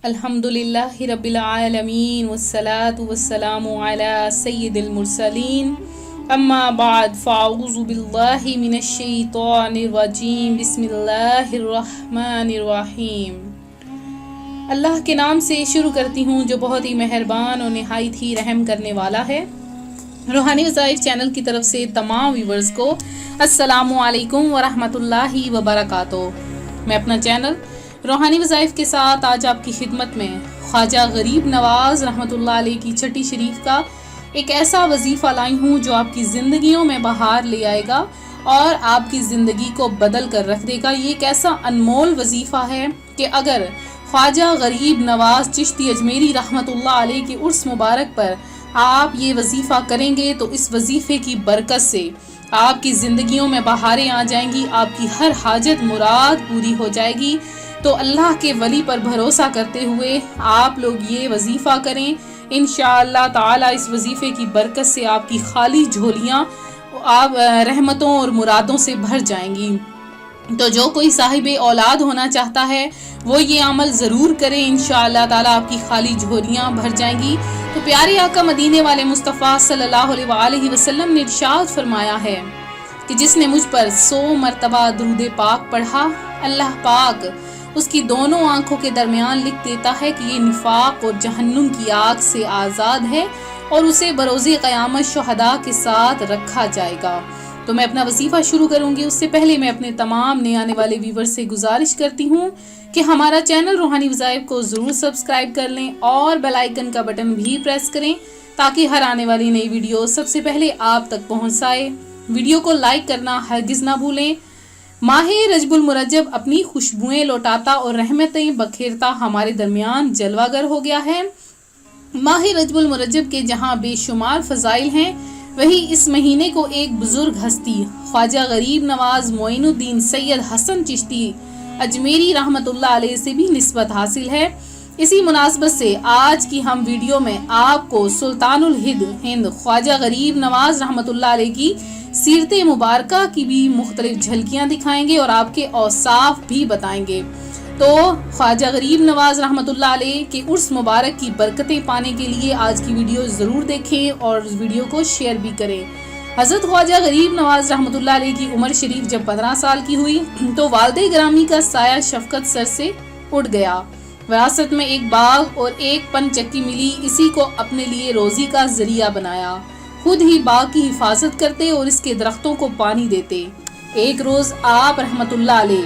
الحمدللہ رب العالمین والصلاة والسلام علی سید المرسلین اما بعد فاعوذ باللہ من الشیطان الرجیم بسم اللہ الرحمن الرحیم۔ اللہ کے نام سے شروع کرتی ہوں جو بہت ہی مہربان اور نہایت ہی رحم کرنے والا ہے۔ روحانی وظائف چینل کی طرف سے تمام ویورز کو السلام علیکم ورحمۃ اللہ وبرکاتہ۔ میں اپنا چینل روحانی وظائف کے ساتھ آج آپ کی خدمت میں خواجہ غریب نواز رحمۃ اللہ علیہ کی چھٹی شریف کا ایک ایسا وظیفہ لائی ہوں جو آپ کی زندگیوں میں بہار لے آئے گا اور آپ کی زندگی کو بدل کر رکھ دے گا۔ یہ ایک ایسا انمول وظیفہ ہے کہ اگر خواجہ غریب نواز چشتی اجمیری رحمۃ اللہ علیہ کے عرس مبارک پر آپ یہ وظیفہ کریں گے تو اس وظیفے کی برکت سے آپ کی زندگیوں میں بہاریں آ جائیں گی، آپ کی ہر حاجت مراد پوری ہو جائے گی۔ تو اللہ کے ولی پر بھروسہ کرتے ہوئے آپ لوگ یہ وظیفہ کریں، انشاءاللہ تعالی اس وظیفے کی برکت سے آپ کی خالی جھولیاں آپ رحمتوں اور مرادوں سے بھر جائیں گی۔ تو جو کوئی صاحب اولاد ہونا چاہتا ہے وہ یہ عمل ضرور کرے، انشاءاللہ تعالی آپ کی خالی جھولیاں بھر جائیں گی۔ تو پیارے آقا مدینے والے مصطفیٰ صلی اللہ علیہ وآلہ وسلم نے ارشاد فرمایا ہے کہ جس نے مجھ پر 100 مرتبہ درود پاک پڑھا، اللہ پاک اس کی دونوں آنکھوں کے درمیان لکھ دیتا ہے کہ یہ نفاق اور جہنم کی آگ سے آزاد ہے اور اسے بروز قیامت شہداء کے ساتھ رکھا جائے گا۔ تو میں اپنا وظیفہ شروع کروں گی، اس سے پہلے میں اپنے تمام نئے آنے والے ویور سے گزارش کرتی ہوں کہ ہمارا چینل روحانی وظائف کو ضرور سبسکرائب کر لیں اور بیل آئیکن کا بٹن بھی پریس کریں تاکہ ہر آنے والی نئی ویڈیو سب سے پہلے آپ تک پہنچ جائے۔ ویڈیو کو لائک کرنا ہرگز نہ بھولیں۔ ماہ رجب المرجب اپنی خوشبوئیں لوٹاتا اور رحمتیں بکھیرتا ہمارے درمیان جلوہ گر ہو گیا ہے۔ ماہ رجب المرجب کے جہاں بے شمار فضائل ہیں، وہی اس مہینے کو ایک بزرگ ہستی خواجہ غریب نواز معین الدین سید حسن چشتی اجمیری رحمت اللہ علیہ سے بھی نسبت حاصل ہے۔ اسی مناسبت سے آج کی ہم ویڈیو میں آپ کو سلطان الہند خواجہ غریب نواز رحمت اللہ علیہ کی سیرت مبارکہ کی بھی مختلف جھلکیاں دکھائیں گے اور آپ کے اوصاف بھی بتائیں گے۔ تو خواجہ غریب نواز رحمت اللہ علیہ کے عرس مبارک کی برکتیں پانے کے لیے آج کی ویڈیو ضرور دیکھیں اور ویڈیو کو شیئر بھی کریں۔ حضرت خواجہ غریب نواز رحمت اللہ علیہ کی عمر شریف جب 15 سال کی ہوئی تو والد گرامی کا سایہ شفقت سر سے اٹھ گیا۔ وراثت میں ایک باغ اور ایک پن چکی ملی، اسی کو اپنے لیے روزی کا ذریعہ بنایا۔ خود ہی باغ کی حفاظت کرتے اور اس کے درختوں کو پانی دیتے۔ ایک روز آپ رحمت اللہ علیہ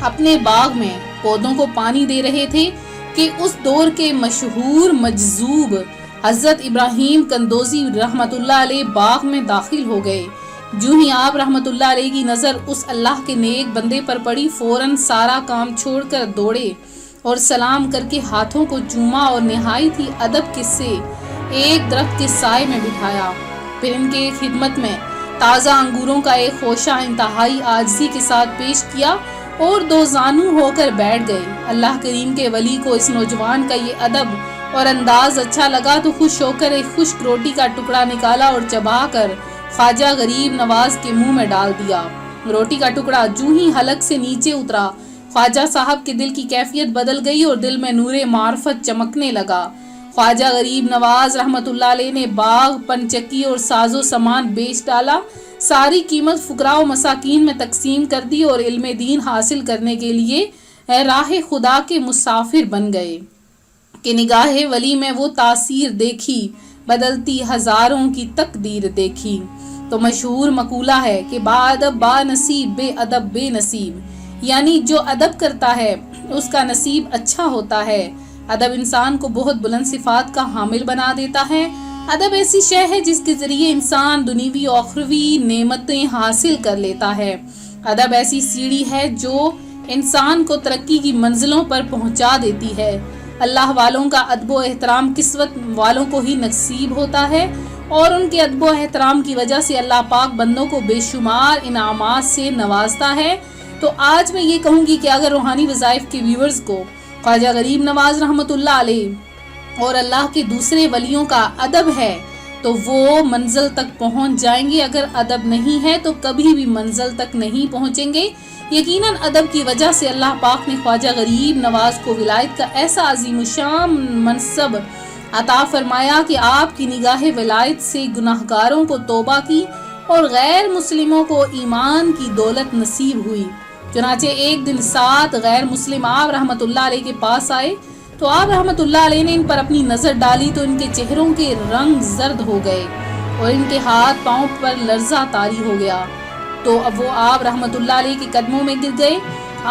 اپنے باغ میں پودوں کو پانی دے رہے تھے کہ اس دور کے مشہور مجذوب حضرت ابراہیم قندوزی رحمت اللہ علیہ باغ میں داخل ہو گئے۔ جو ہی آپ رحمت اللہ علیہ کی نظر اس اللہ کے نیک بندے پر پڑی، فوراً سارا کام چھوڑ کر دوڑے اور سلام کر کے ہاتھوں کو چوما اور نہایت ہی ادب کے سے ایک درخت کے سائے میں بٹھایا۔ پھر ان کے خدمت میں تازہ انگوروں کا ایک خوشہ انتہائی عاجزی کے ساتھ پیش کیا اور 2 زانو ہو کر بیٹھ گئے۔ اللہ کریم کے ولی کو اس نوجوان کا یہ ادب اور انداز اچھا لگا تو خوش ہو کر ایک خشک روٹی کا ٹکڑا نکالا اور چبا کر خواجہ غریب نواز کے منہ میں ڈال دیا۔ روٹی کا ٹکڑا جو ہی حلق سے نیچے اترا، خواجہ صاحب کے دل کی کیفیت بدل گئی اور دل میں نور معرفت چمکنے لگا۔ خواجہ غریب نواز رحمت اللہ علیہ نے باغ، پنچکی اور ساز و سامان بیچ ڈالا، ساری قیمت فقراء و مساکین میں تقسیم کر دی اور علم دین حاصل کرنے کے لیے راہ خدا کے مسافر بن گئے کہ نگاہ ولی میں وہ تاثیر دیکھی، بدلتی ہزاروں کی تقدیر دیکھی۔ تو مشہور مقولہ ہے کہ با ادب با نصیب، بے ادب بے نصیب، یعنی جو ادب کرتا ہے اس کا نصیب اچھا ہوتا ہے۔ ادب انسان کو بہت بلند صفات کا حامل بنا دیتا ہے۔ ادب ایسی شے ہے جس کے ذریعے انسان دنیوی و اخروی نعمتیں حاصل کر لیتا ہے۔ ادب ایسی سیڑھی ہے جو انسان کو ترقی کی منزلوں پر پہنچا دیتی ہے۔ اللہ والوں کا ادب و احترام قسمت والوں کو ہی نصیب ہوتا ہے اور ان کے ادب و احترام کی وجہ سے اللہ پاک بندوں کو بے شمار انعامات سے نوازتا ہے۔ تو آج میں یہ کہوں گی کہ اگر روحانی وظائف کے ویورز کو خواجہ غریب نواز رحمت اللہ علیہ اور اللہ کے دوسرے ولیوں کا ادب ہے تو وہ منزل تک پہنچ جائیں گے. اگر ادب نہیں ہے تو کبھی بھی منزل تک نہیں پہنچیں گے. یقیناً ادب کی وجہ سے اللہ پاک نے خواجہ غریب نواز کو ولایت کا ایسا عظیم الشان منصب عطا فرمایا کہ آپ کی نگاہ ولایت سے گناہگاروں کو توبہ کی اور غیر مسلموں کو ایمان کی دولت نصیب ہوئی. چنانچہ ایک دن 7 غیر مسلم آپ رحمت اللہ علیہ کے پاس آئے تو آپ رحمت اللہ علیہ نے ان پر اپنی نظر ڈالی تو ان کے چہروں کے رنگ زرد ہو گئے اور ان کے ہاتھ پاؤں پر لرزہ طاری ہو گیا. تو اب وہ آپ رحمت اللہ علیہ کے قدموں میں گر گئے.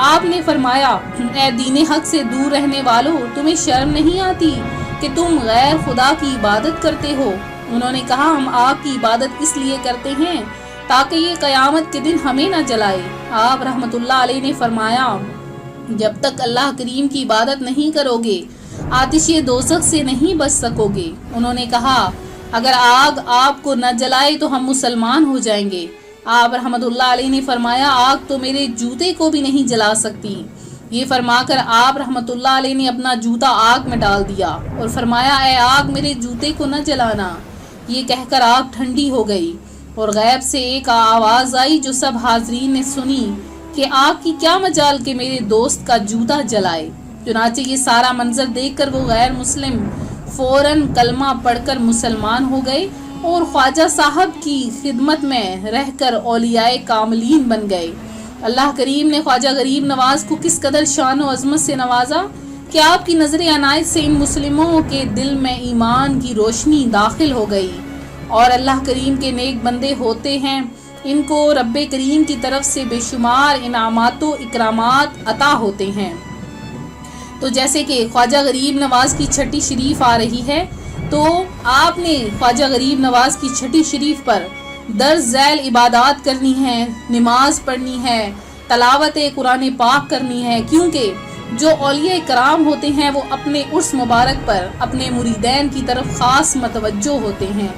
آپ نے فرمایا اے دین حق سے دور رہنے والو، تمہیں شرم نہیں آتی کہ تم غیر خدا کی عبادت کرتے ہو؟ انہوں نے کہا ہم آپ کی عبادت اس لیے کرتے ہیں تاکہ یہ قیامت کے دن ہمیں نہ جلائے. آپ رحمت اللہ علیہ نے فرمایا جب تک اللہ کریم کی عبادت نہیں کرو گے آتش دوزخ سے نہیں بچ سکو گے. انہوں نے کہا اگر آگ آپ کو نہ جلائے تو ہم مسلمان ہو جائیں گے. آپ رحمت اللہ علیہ نے فرمایا آگ تو میرے جوتے کو بھی نہیں جلا سکتی. یہ فرما کر آپ رحمت اللہ علیہ نے اپنا جوتا آگ میں ڈال دیا اور فرمایا اے آگ میرے جوتے کو نہ جلانا. یہ کہہ کر آگ ٹھنڈی ہو گئی اور غیب سے ایک آواز آئی جو سب حاضرین نے سنی کہ آگ کی کیا مجال کہ میرے دوست کا جوتا جلائے. چنانچہ یہ سارا منظر دیکھ کر وہ غیر مسلم فوراً کلمہ پڑھ کر مسلمان ہو گئے اور خواجہ صاحب کی خدمت میں رہ کر اولیاء کاملین بن گئے. اللہ کریم نے خواجہ غریب نواز کو کس قدر شان و عظمت سے نوازا کہ آپ کی نظر عنایت سے ان مسلموں کے دل میں ایمان کی روشنی داخل ہو گئی. اور اللہ کریم کے نیک بندے ہوتے ہیں، ان کو رب کریم کی طرف سے بے شمار انعامات و اکرامات عطا ہوتے ہیں. تو جیسے کہ خواجہ غریب نواز کی چھٹی شریف آ رہی ہے تو آپ نے خواجہ غریب نواز کی چھٹی شریف پر درج ذیل عبادات کرنی ہے، نماز پڑھنی ہے، تلاوت قرآن پاک کرنی ہے، کیونکہ جو اولیاء کرام ہوتے ہیں وہ اپنے عرس مبارک پر اپنے مریدین کی طرف خاص متوجہ ہوتے ہیں.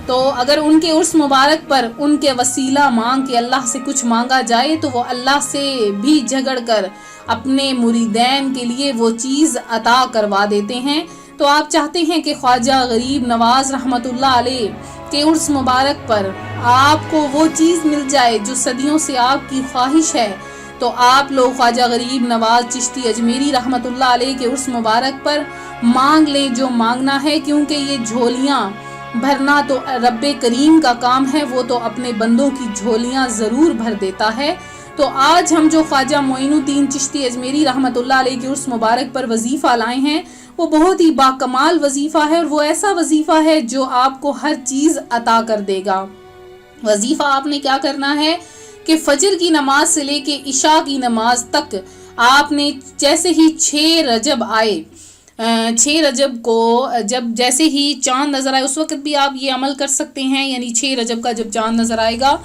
تو اگر ان کے عرس مبارک پر ان کے وسیلہ مانگ کے اللہ سے کچھ مانگا جائے تو وہ اللہ سے بھی جھگڑ کر اپنے مریدین کے لیے وہ چیز عطا کروا دیتے ہیں. تو آپ چاہتے ہیں کہ خواجہ غریب نواز رحمت اللہ علیہ کے عرس مبارک پر آپ کو وہ چیز مل جائے جو صدیوں سے آپ کی خواہش ہے، تو آپ لوگ خواجہ غریب نواز چشتی اجمیری رحمت اللہ علیہ کے عرس مبارک پر مانگ لیں جو مانگنا ہے، کیونکہ یہ جھولیاں بھرنا تو رب کریم کا کام ہے، وہ تو اپنے بندوں کی جھولیاں ضرور بھر دیتا ہے. تو آج ہم جو خواجہ معین الدین چشتی اجمیری رحمت اللہ علیہ کے عرس مبارک پر وظیفہ لائے ہیں وہ بہت ہی باکمال وظیفہ ہے اور وہ ایسا وظیفہ ہے جو آپ کو ہر چیز عطا کر دے گا. وظیفہ آپ نے کیا کرنا ہے کہ فجر کی نماز سے لے کے عشاء کی نماز تک آپ نے جیسے ہی 6 رجب آئے، 6 رجب کو جب جیسے ہی چاند نظر آئے اس وقت بھی آپ یہ عمل کر سکتے ہیں، یعنی 6 رجب کا جب چاند نظر آئے گا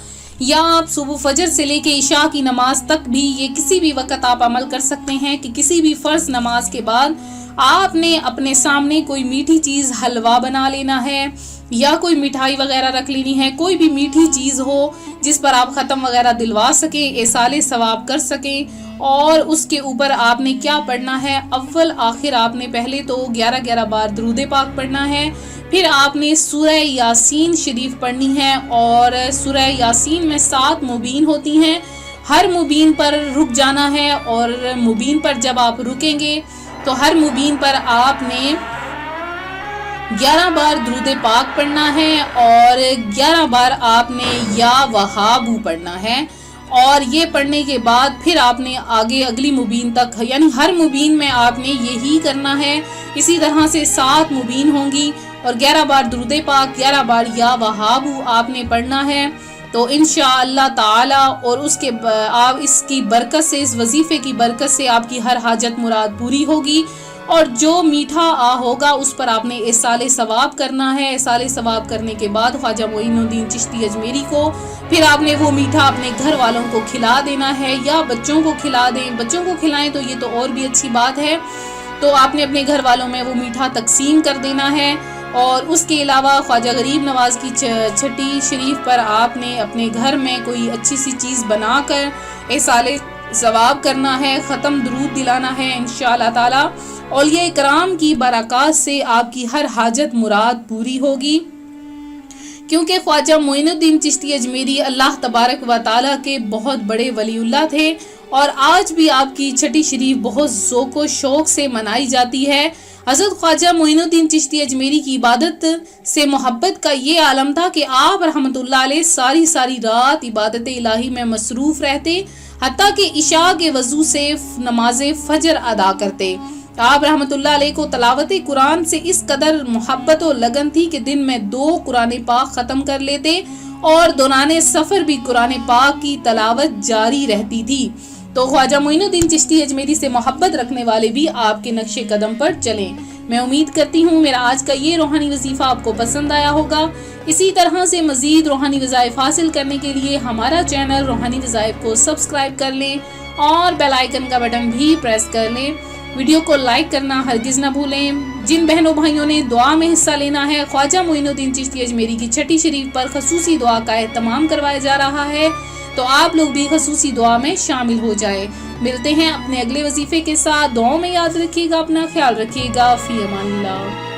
یا آپ صبح فجر سے لے کے عشاء کی نماز تک بھی یہ کسی بھی وقت آپ عمل کر سکتے ہیں کہ کسی بھی فرض نماز کے بعد آپ نے اپنے سامنے کوئی میٹھی چیز حلوہ بنا لینا ہے یا کوئی مٹھائی وغیرہ رکھ لینی ہے، کوئی بھی میٹھی چیز ہو جس پر آپ ختم وغیرہ دلوا سکیں، ایصال ثواب کر سکیں. اور اس کے اوپر آپ نے کیا پڑھنا ہے، اول آخر آپ نے پہلے تو 11 بار درود پاک پڑھنا ہے، پھر آپ نے سورہ یاسین شریف پڑھنی ہے اور سورہ یاسین میں 7 مبین ہوتی ہیں، ہر مبین پر رک جانا ہے اور مبین پر جب آپ رکیں گے تو ہر مبین پر آپ نے 11 بار درود پاک پڑھنا ہے اور 11 بار آپ نے یا وہابو پڑھنا ہے. اور یہ پڑھنے کے بعد پھر آپ نے آگے اگلی مبین تک، یعنی ہر مبین میں آپ نے یہی کرنا ہے. اسی طرح سے 7 مبین ہوں گی اور 11 بار درود پاک، 11 بار یا وہابو آپ نے پڑھنا ہے. تو انشاءاللہ تعالی اور اس کی برکت سے، اس وظیفے کی برکت سے آپ کی ہر حاجت مراد پوری ہوگی. اور جو میٹھا ہوگا اس پر آپ نے ایصال ثواب کرنا ہے. ایصال ثواب کرنے کے بعد خواجہ معین الدین چشتی اجمیری کو پھر آپ نے وہ میٹھا اپنے گھر والوں کو کھلا دینا ہے یا بچوں کو کھلا دیں. بچوں کو کھلائیں تو یہ تو اور بھی اچھی بات ہے. تو آپ نے اپنے گھر والوں میں وہ میٹھا تقسیم کر دینا ہے. اور اس کے علاوہ خواجہ غریب نواز کی چھٹی شریف پر آپ نے اپنے گھر میں کوئی اچھی سی چیز بنا کر ایصال ثواب کرنا ہے، ختم درود دلانا ہے. انشاءاللہ تعالی اولیاء کرام کی برکات سے آپ کی ہر حاجت مراد پوری ہوگی. کیونکہ خواجہ معین الدین چشتی اجمیری اللہ تبارک و تعالیٰ کے بہت بڑے ولی اللہ تھے، اور آج بھی آپ کی چھٹی شریف بہت ذوق و شوق سے منائی جاتی ہے۔ حضرت خواجہ معین الدین چشتی اجمیری کی عبادت سے محبت کا یہ عالم تھا کہ آپ رحمۃ اللہ علیہ ساری رات عبادت الہی میں مصروف رہتے، حتیٰ کہ عشاء کے وضو سے نماز فجر ادا کرتے۔ آپ رحمۃ اللہ علیہ کو تلاوت قرآن سے اس قدر محبت و لگن تھی کہ دن میں 2 قرآن پاک ختم کر لیتے، اور دوران سفر بھی قرآن پاک کی تلاوت جاری رہتی تھی۔ تو خواجہ معین الدین چشتی اجمیری سے محبت رکھنے والے بھی آپ کے نقش قدم پر چلیں۔ میں امید کرتی ہوں میرا آج کا یہ روحانی وظیفہ آپ کو پسند آیا ہوگا۔ اسی طرح سے مزید روحانی وظائف حاصل کرنے کے لیے ہمارا چینل روحانی وظائف کو سبسکرائب کر لیں اور بیل آئیکن کا بٹن بھی پریس کر لیں۔ ویڈیو کو لائک کرنا ہرگز نہ بھولیں۔ جن بہنوں بھائیوں نے دعا میں حصہ لینا ہے، خواجہ معین الدین چشتی اجمیری کی چھٹی شریف پر خصوصی دعا کا اہتمام کروایا جا رہا ہے، تو آپ لوگ بھی خصوصی دعا میں شامل ہو جائیں۔ ملتے ہیں اپنے اگلے وظیفے کے ساتھ، دعاؤں میں یاد رکھیے گا، اپنا خیال رکھیے گا۔ فی امان اللہ۔